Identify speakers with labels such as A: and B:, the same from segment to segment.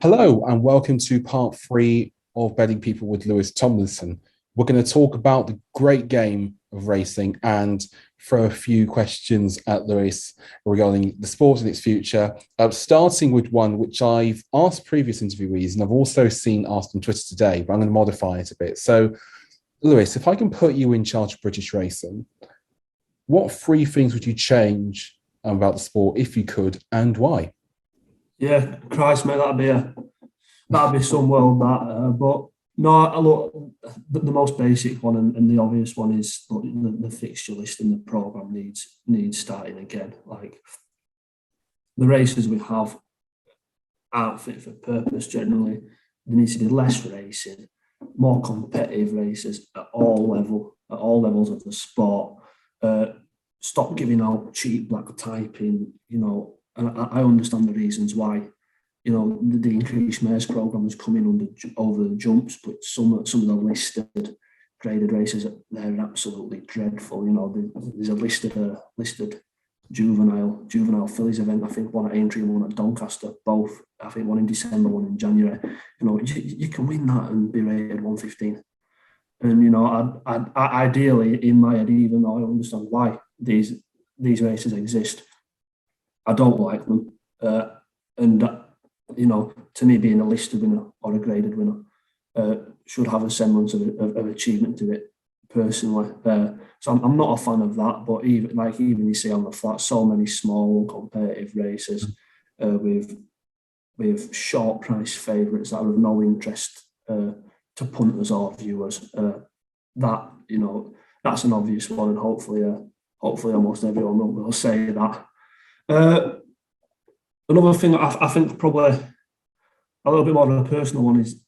A: Hello, and welcome to part three of Betting People with Lewis Tomlinson. We're going to talk about the great game of racing and throw a few questions at Lewis regarding the sport and its future. Starting with one which I've asked previous interviewees and I've also seen asked on Twitter today, but I'm going to modify it a bit. So, Lewis, if I can put you in charge of British racing, what three things would you change about the sport if you could, and why?
B: Yeah, Christ, mate, that'd be some world that. But no, look, the most basic one and the obvious one is look, the fixture list in the program needs starting again. Like the races we have aren't fit for purpose generally. There needs to be less racing, more competitive races at all levels of the sport. Stop giving out cheap black typing, and I understand the reasons why, the increased mares program is coming over the jumps, but some of the listed graded races, they're absolutely dreadful. There's a listed juvenile fillies event. I think one at Aintree and one at Doncaster, both. I think one in December, one in January. You can win that and be rated 115. And I ideally, in my head, even though I understand why these races exist, I don't like them. To me, being a listed winner or a graded winner should have a semblance of achievement to it personally. So I'm not a fan of that. But even you see on the flat, so many small competitive races with short price favourites that are of no interest to punters or viewers. That's an obvious one, and hopefully almost everyone will say that. Another thing I think probably a little bit more of a personal one is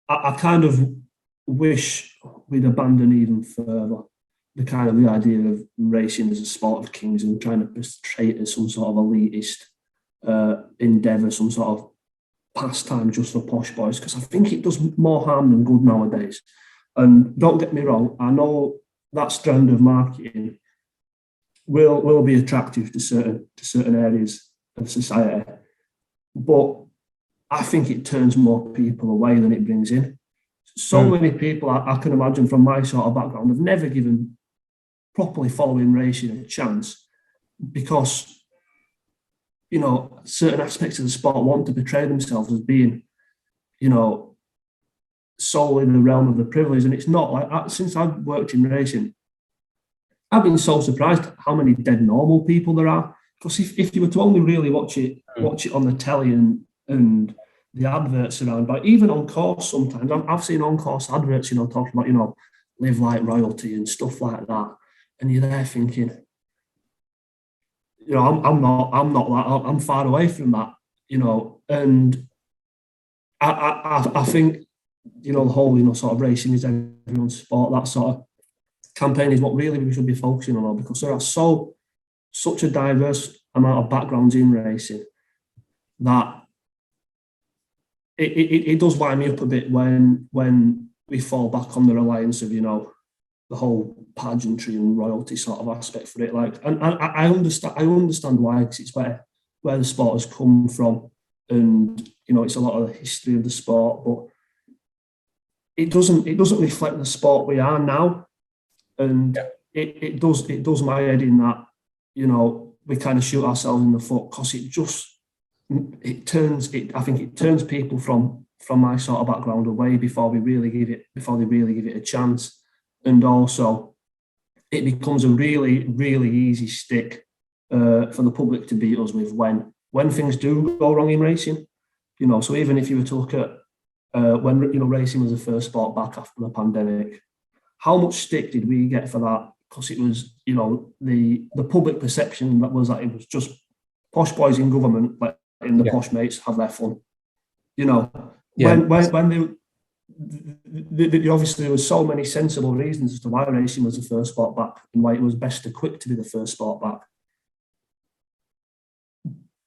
B: I kind of wish we'd abandon even further the idea of racing as a sport of kings and trying to portray it as some sort of elitist endeavour, some sort of pastime just for posh boys, because I think it does more harm than good nowadays. And don't get me wrong, I know that strand of marketing will be attractive to certain areas of society, but I think it turns more people away than it brings in. So many people I can imagine from my sort of background have never given properly following racing a chance because certain aspects of the sport want to portray themselves as being solely in the realm of the privilege, and it's not like that. Since I've worked in racing, I've been so surprised how many dead normal people there are. Because if you were to only really watch it on the telly and the adverts around, but even on course sometimes, I've seen on course adverts, talking about, live like royalty and stuff like that. And you're there thinking, I'm not that, I'm far away from that, and I think, the whole, sort of racing is everyone's sport, that sort of campaign is what really we should be focusing on, because there are such a diverse amount of backgrounds in racing that it does wind me up a bit when we fall back on the reliance of, the whole pageantry and royalty sort of aspect for it. And I understand why, because it's where the sport has come from, and it's a lot of the history of the sport, but it doesn't reflect the sport we are now. And it does my head in that, we kind of shoot ourselves in the foot, because I think it turns people from my sort of background away before they really give it a chance. And also it becomes a really, really easy stick for the public to beat us with when things do go wrong in racing. So even if you were to look at when racing was the first sport back after the pandemic, how much stick did we get for that? Because it was, the public perception that it was just posh boys in government letting the posh mates have their fun. When obviously there were so many sensible reasons as to why racing was the first sport back and why it was best equipped to be the first sport back.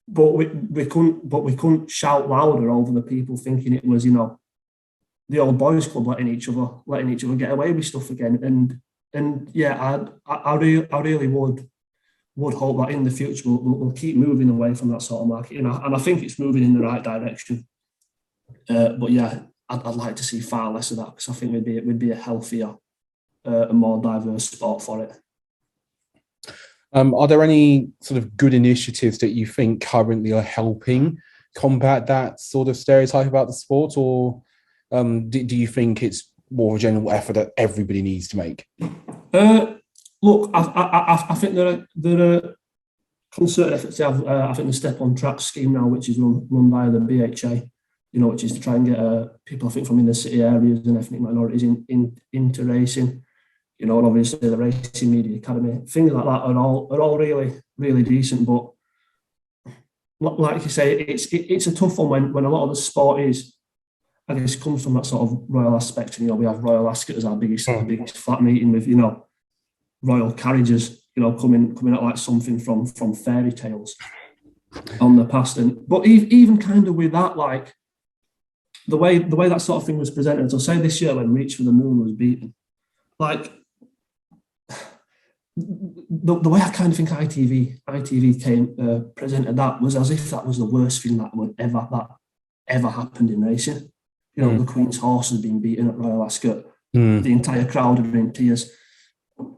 B: But we couldn't shout louder over the people thinking it was, the old boys club letting each other get away with stuff again. And yeah, I really would would hope that in the future we'll keep moving away from that sort of market, and I think it's moving in the right direction. But yeah, I'd like to see far less of that, because I think we'd be a healthier and more diverse sport for it.
A: Are there any sort of good initiatives that you think currently are helping combat that sort of stereotype about the sport, or do you think it's more of a general effort that everybody needs to make?
B: Look, I think there are concerted efforts to have. I think the Step on Track scheme now, which is run by the BHA, which is to try and get people, I think, from inner city areas and ethnic minorities into racing. And obviously the Racing Media Academy, things like that are all really, really decent. But like you say, it's a tough one when a lot of the sport is, I guess, comes from that sort of royal aspect. And we have Royal Ascot as our biggest flat meeting with royal carriages, coming out like something from fairy tales on the past. But even kind of with that, like the way that sort of thing was presented. So say this year when Reach for the Moon was beaten, like the way I kind of think ITV came presented that was as if that was the worst thing that ever happened in racing. The Queen's horse has been beaten at Royal Ascot. The entire crowd are in tears.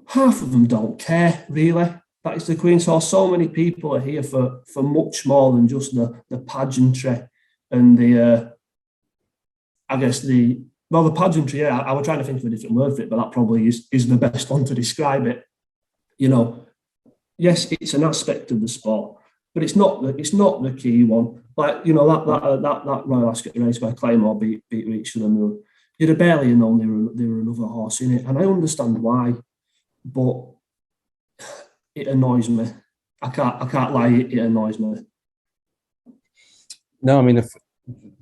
B: Half of them don't care, really. That is the Queen's horse. So many people are here for much more than just the pageantry and the pageantry. Yeah, I was trying to think of a different word for it, but that probably is the best one to describe it. Yes, it's an aspect of the sport, but it's not the key one. Like that Royal Ascot race where Claymore beat Reach for the Moon. You'd have barely known there were another horse in it, and I understand why, but it annoys me. I can't lie, it annoys me.
A: No, I mean, if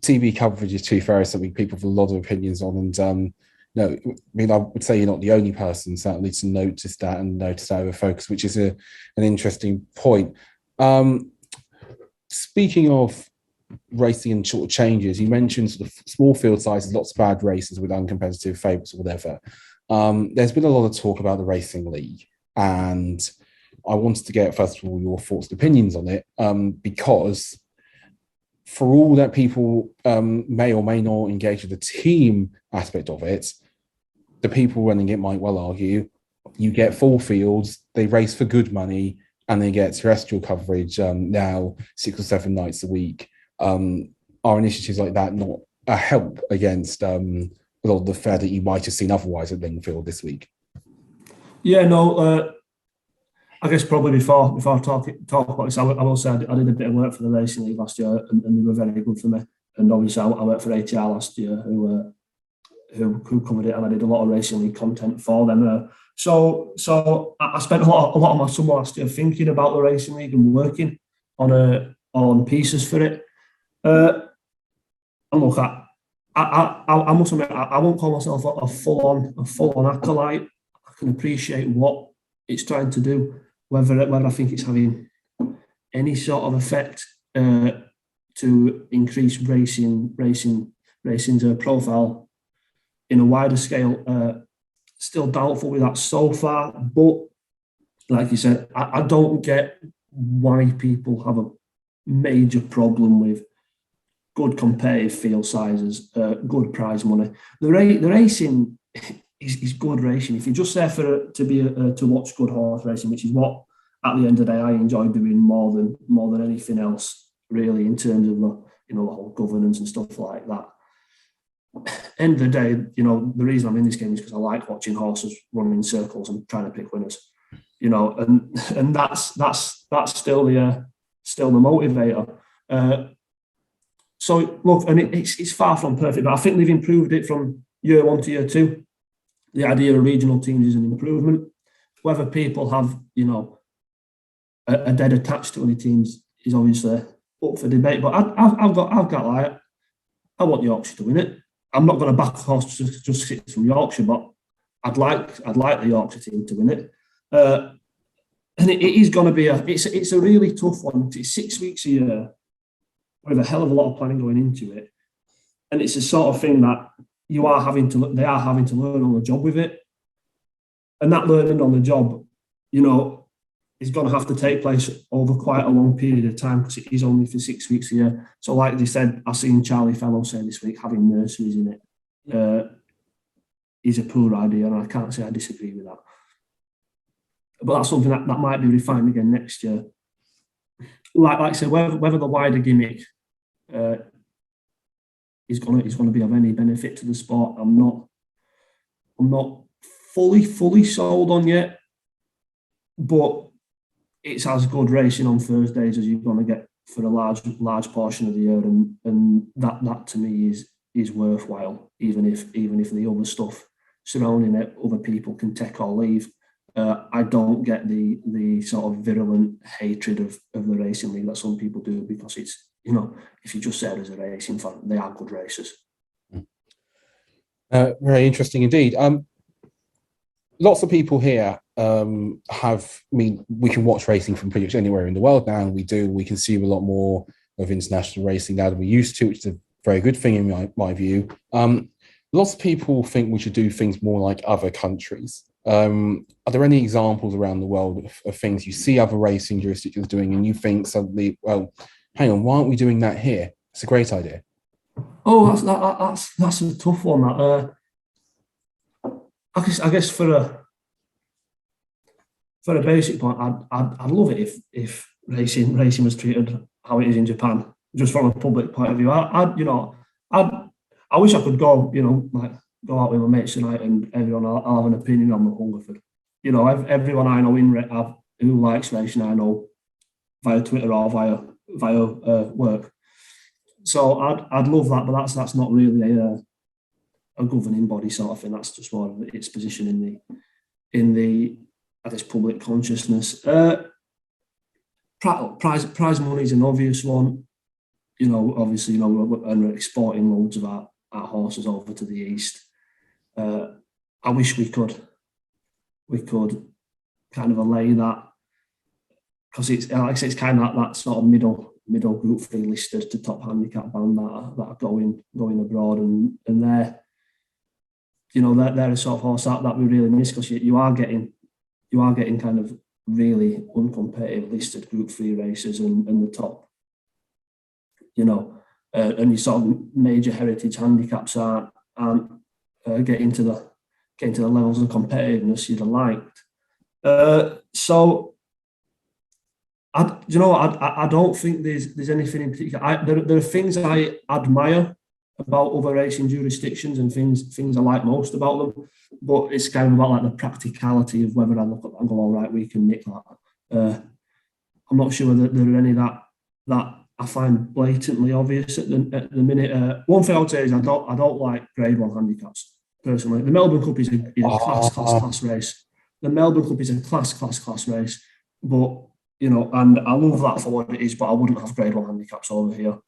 A: TV coverage is too fair, something people have a lot of opinions on, and no, I mean, I would say you're not the only person certainly to notice that and notice that over focus, which is an interesting point. Speaking of racing and short changes, you mentioned sort of small field sizes, lots of bad races with uncompetitive favourites or whatever. There's been a lot of talk about the Racing League, and I wanted to get, first of all, your thoughts and opinions on it, because for all that people may or may not engage with the team aspect of it, the people running it might well argue you get full fields, they race for good money, and they get terrestrial coverage now 6 or 7 nights a week. Are initiatives like that not a help against a lot of the fare that you might have seen otherwise at Lingfield this week?
B: Yeah, no, I guess probably before I talk about this, I will say I did a bit of work for the Racing League last year, and they were very good for me. And obviously I worked for ATR last year, who covered it, and I did a lot of Racing League content for them. So I spent a lot of my summer last year thinking about the Racing League and working on pieces for it. And look, I must admit, I won't call myself a full on acolyte. I can appreciate what it's trying to do, whether I think it's having any sort of effect to increase racing's profile in a wider scale. Still doubtful with that so far, but like you said, I don't get why people have a major problem with good competitive field sizes, good prize money. The racing is good racing. If you're just there to watch good horse racing, which is what at the end of the day I enjoy doing more than anything else, really, in terms of the whole governance and stuff like that. End of the day, the reason I'm in this game is because I like watching horses running in circles and trying to pick winners. And that's still the motivator. So look, and it's far from perfect, but I think they've improved it from year 1 to year 2. The idea of regional teams is an improvement. Whether people have a dead attached to any teams is obviously up for debate. But I've got like, I want Yorkshire to win it. I'm not going to back a horse just sit from Yorkshire, but I'd like the Yorkshire team to win it. And it is going to be it's a really tough one. It's 6 weeks a year with a hell of a lot of planning going into it, and it's a sort of thing that they are having to learn on the job with it. And that learning on the job, is going to have to take place over quite a long period of time because it is only for 6 weeks a year. So, like they said, I've seen Charlie Fellow say this week, having nurseries in it is a poor idea, and I can't say I disagree with that. But that's something that might be refined again next year. Like I say, whether the wider gimmick is going to be of any benefit to the sport, I'm not fully sold on yet. But it's as good racing on Thursdays as you're going to get for a large portion of the year, and that to me is worthwhile, even if the other stuff surrounding it, other people can take or leave. I don't get the sort of virulent hatred of the racing league that some people do, because it's, if you just said as a racing fan, they are good racers.
A: Very interesting indeed. Lots of people here we can watch racing from pretty much anywhere in the world now, and we consume a lot more of international racing now than we used to, which is a very good thing in my view. Lots of people think we should do things more like other countries. Are there any examples around the world of things you see other racing jurisdictions doing and you think suddenly, well, hang on, why aren't we doing that here? It's a great idea.
B: Oh, that's a tough one. That I guess for a basic point, I'd love it if racing was treated how it is in Japan, just from a public point of view. I wish I could go, like go out with my mates tonight and everyone will have an opinion on the Hungerford. Everyone I know who likes racing, I know via Twitter or via work. So I'd love that, but that's not really a governing body sort of thing. That's just more of its position in the I guess public consciousness. Prize money is an obvious one. Obviously, we're exporting loads of our horses over to the east. I wish we could kind of allay that, because it's, like I say, it's kind of that sort of middle group 3 listed to top handicap band that are going abroad, and they're a sort of horse that we really miss, because you are getting kind of really uncompetitive listed group 3 races and the top, and your sort of major heritage handicaps aren't getting to the levels of competitiveness you'd have liked. So I don't think there's anything in particular. There are things I admire about other racing jurisdictions and things I like most about them, but it's kind of about like the practicality of whether I look at that and go, all right, we can nick that. I'm not sure that there are any that I find blatantly obvious at the minute. One thing I would say is I don't like Grade 1 handicaps personally. The Melbourne Cup is a class race. The Melbourne Cup is a class race, but and I love that for what it is, but I wouldn't have Grade 1 handicaps over here.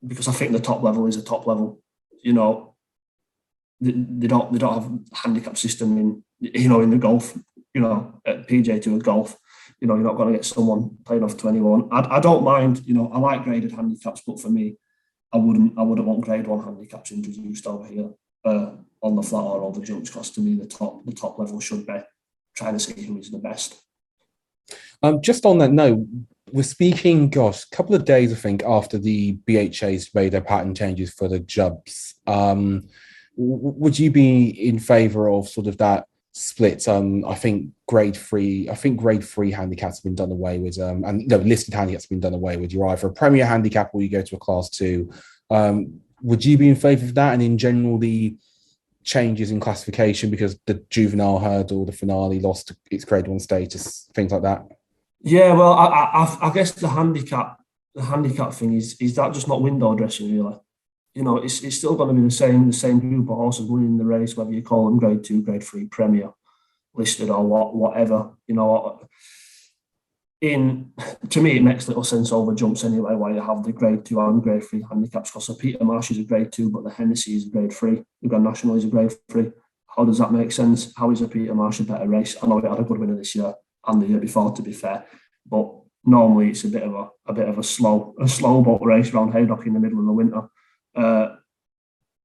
B: Because I think the top level is a top level. They don't have handicap system in the golf. At PJ Tour golf, you're not going to get someone playing off 21. I don't mind. I like graded handicaps, but for me, I wouldn't want Grade 1 handicaps introduced over here on the flat or all the jumps. Because to me, the top level should be trying to see who is the best.
A: Just on that note, we're speaking, a couple of days, I think, after the BHA's made their pattern changes for the jumps. Would you be in favour of sort of that split? I think grade 3 handicaps have been done away with, and listed handicaps have been done away with. You're either a Premier handicap or you go to a Class 2. Would you be in favour of that? And in general, the changes in classification because the juvenile hurdle, the finale lost its Grade 1 status, things like that?
B: Yeah, well, I guess the handicap thing is that just not window dressing, really. It's still going to be the same group of horses winning the race, whether you call them Grade 2, Grade 3, Premier, listed or whatever. To me, it makes little sense over jumps anyway, why you have the Grade 2 and Grade 3 handicaps, because the Peter Marsh is a Grade 2, but the Hennessy is a Grade 3. The Grand National is a Grade 3. How does that make sense? How is a Peter Marsh a better race? I know it had a good winner this year and the year before, to be fair, but normally it's a bit of a slow boat race around Haydock in the middle of the winter.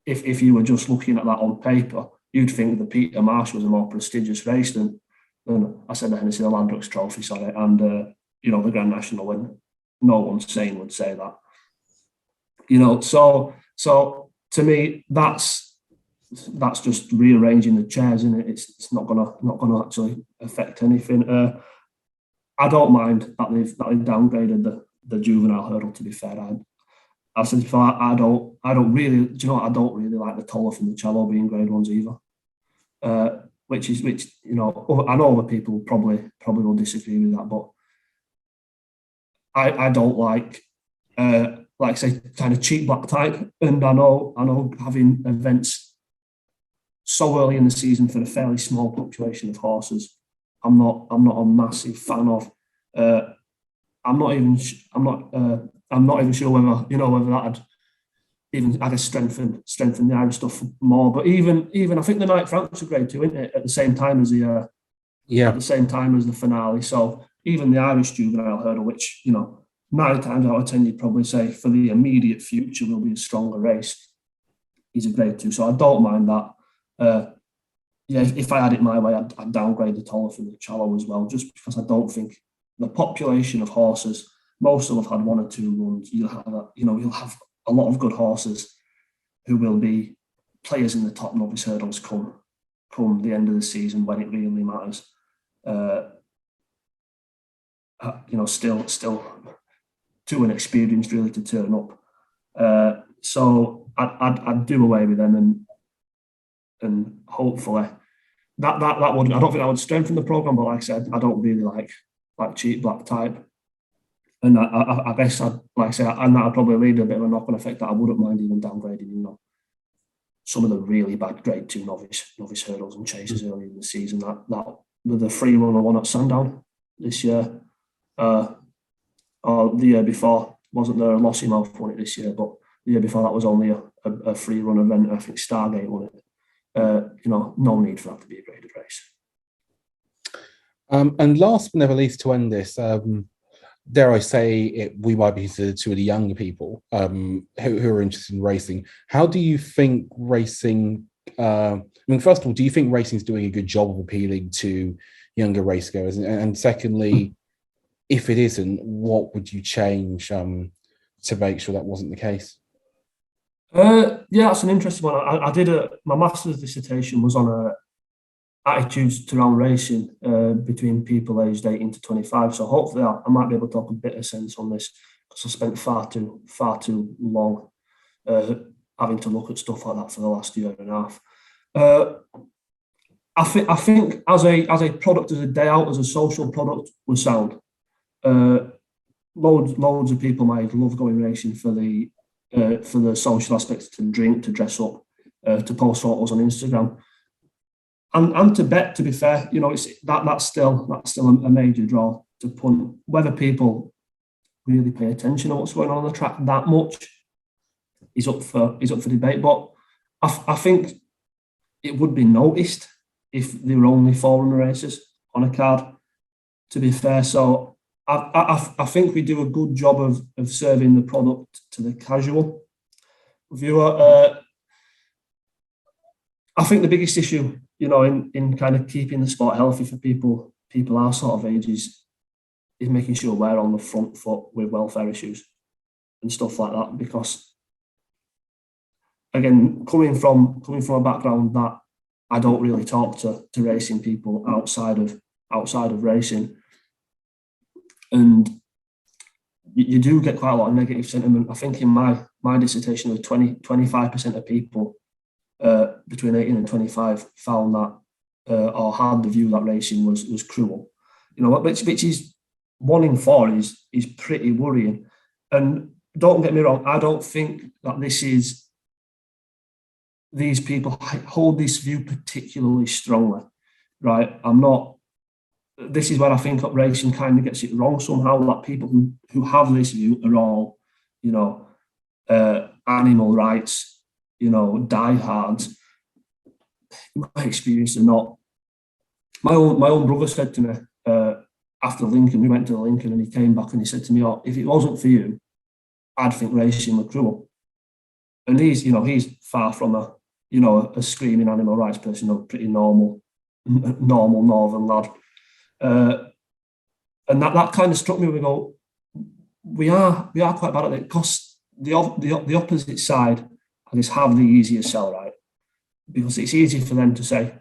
B: If you were just looking at that on paper, you'd think the Peter Marsh was a more prestigious race than I said the Hennessy, the Landrux Trophy, sorry, and the Grand National, and no one sane would say that. So to me, that's just rearranging the chairs, isn't it? It's not gonna actually affect anything. I don't mind that they've downgraded the juvenile hurdle. To be fair, I've said before, I don't really. Do you know what? I don't really like the Toller and the Cello being grade ones either. Which I know other people probably will disagree with that, but I don't like say kind of cheap black type. And I know having events so early in the season for a fairly small population of horses, I'm not a massive fan of. I'm not even sure whether that had even, I guess, strengthen the Irish stuff more. But even I think the Knight Franks are grade 2, isn't it? At the same time as the finale. So even the Irish juvenile hurdle, which 9 times out of 10 you'd probably say for the immediate future will be a stronger race, is a grade 2. So I don't mind that. If I had it my way, I'd downgrade the Toller from the Cello as well, just because I don't think the population of horses, most of them have had 1 or 2 runs. You'll have a lot of good horses who will be players in the top novice hurdles come the end of the season when it really matters. Still too inexperienced really to turn up. So I'd do away with them, and hopefully that would. I don't think that would strengthen the program, but like I said, I don't really like cheap black type. And I guess and that'll probably lead to a bit of a knock-on effect that I wouldn't mind even downgrading, some of the really bad grade 2 novice hurdles and chases early in the season. That with the free runner one at Sandown this year, or the year before, wasn't there a Lossiemouth won it this year, but the year before that was only a free run event. I think Stargate won it. No need for that to be a graded race.
A: And last but never least, to end this, dare I say, we might be considered two of the younger people who are interested in racing. How do you think racing? First of all, do you think racing is doing a good job of appealing to younger racegoers? And secondly, if it isn't, what would you change to make sure that wasn't the case?
B: That's an interesting one. I did my master's dissertation was on attitudes around racing between people aged 18 to 25. So hopefully I might be able to talk a bit of sense on this, because I spent far too long having to look at stuff like that for the last year and a half. I think as a product, as a day out, as a social product, was sound. Loads of people might love going racing for the social aspects, to drink, to dress up, to post photos on Instagram. And to bet, to be fair, that's still a major draw to punt. Whether people really pay attention to what's going on the track that much is up for debate. But I think it would be noticed if there were only 4 runner races on a card, to be fair. So I think we do a good job of serving the product to the casual viewer. I think the biggest issue, in kind of keeping the sport healthy for people our sort of ages, is making sure we're on the front foot with welfare issues and stuff like that. Because, again, coming from a background that I don't really talk to racing people outside of racing, and you do get quite a lot of negative sentiment. I think in my dissertation, with 25% of people between 18 and 25 found that or had the view that racing was cruel, which is 1 in 4 is pretty worrying. And don't get me wrong, I don't think that these people hold this view particularly strongly, right? This is where I think racing kind of gets it wrong somehow, that people who have this view are all, animal rights, diehards. In my experience, they're not. My own brother said to me after Lincoln, we went to Lincoln, and he came back and he said to me, if it wasn't for you, I'd think racing was cruel. And he's far from a screaming animal rights person, pretty normal northern lad. And that kind of struck me. We go, we are quite bad at it, because the opposite side, I guess, have the easier sell, right? Because it's easy for them to say,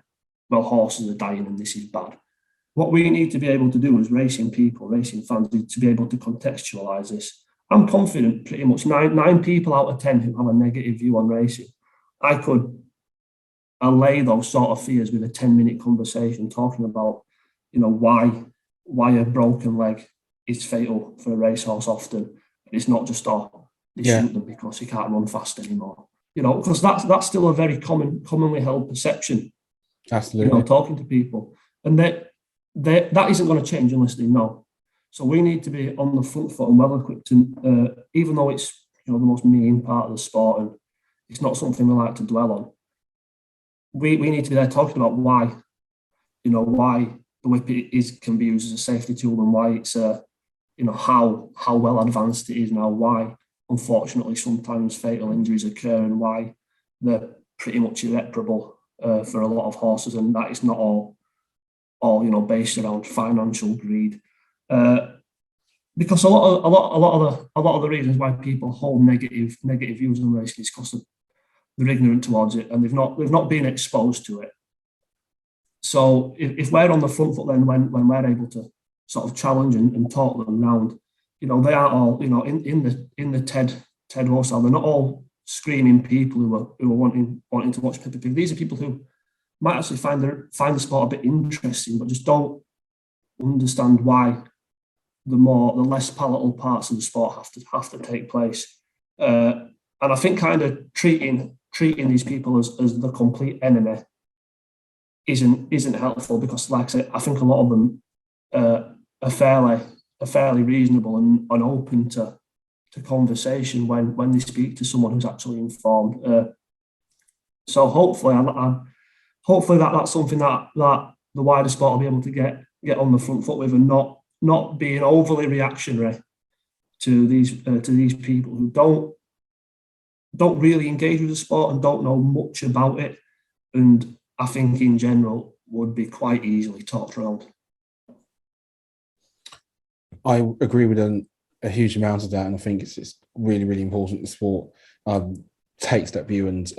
B: well, horses are dying and this is bad. What we need to be able to do as racing people, racing fans, is to be able to contextualise this. I'm confident pretty much nine people out of 10 who have a negative view on racing, I could allay those sort of fears with a 10-minute conversation talking about, why a broken leg is fatal for a racehorse often. It's not just, they shoot them because he can't run fast anymore. Because that's still a very commonly held perception.
A: Absolutely.
B: Talking to people. And that isn't going to change unless they know. So we need to be on the front foot and well equipped. And even though it's the most mean part of the sport and it's not something we like to dwell on, we need to be there talking about why the whip can be used as a safety tool, and why it's how well advanced it is now, why unfortunately sometimes fatal injuries occur, and why they're pretty much irreparable for a lot of horses, and that is not all based around financial greed. Because a lot of the reasons why people hold negative views on racing is because they're ignorant towards it and they've not been exposed to it. So if we're on the front foot, then when we're able to sort of challenge and talk them around, they are all in the TED horse style. They're not all screaming people who are wanting to watch pay-per-view. These are people who might actually find the sport a bit interesting, but just don't understand why the less palatable parts of the sport have to take place. And I think kind of treating these people as the complete enemy isn't helpful, because, like I said, I think a lot of them are fairly reasonable and open to conversation when they speak to someone who's actually informed. So hopefully that's something that the wider sport will be able to get on the front foot with, and not being overly reactionary to these people who don't really engage with the sport and don't know much about it, and I think in general would be quite easily talked around.
A: I agree with a huge amount of that, and I think it's really, really important the sport takes that view and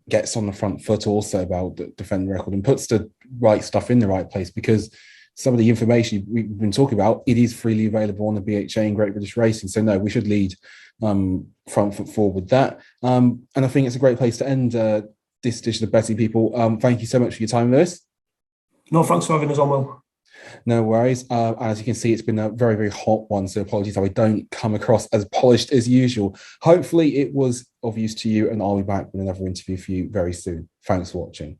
A: gets on the front foot also about the defend the record and puts the right stuff in the right place, because some of the information we've been talking about, it is freely available on the BHA and Great British Racing. So no, we should lead front foot forward with that. And I think it's a great place to end this edition of Betting People. Thank you so much for your time, Lewis.
B: No, thanks for having us on, Will.
A: No worries. As you can see, it's been a very, very hot one. So apologies if I don't come across as polished as usual. Hopefully it was of use to you, and I'll be back with another interview for you very soon. Thanks for watching.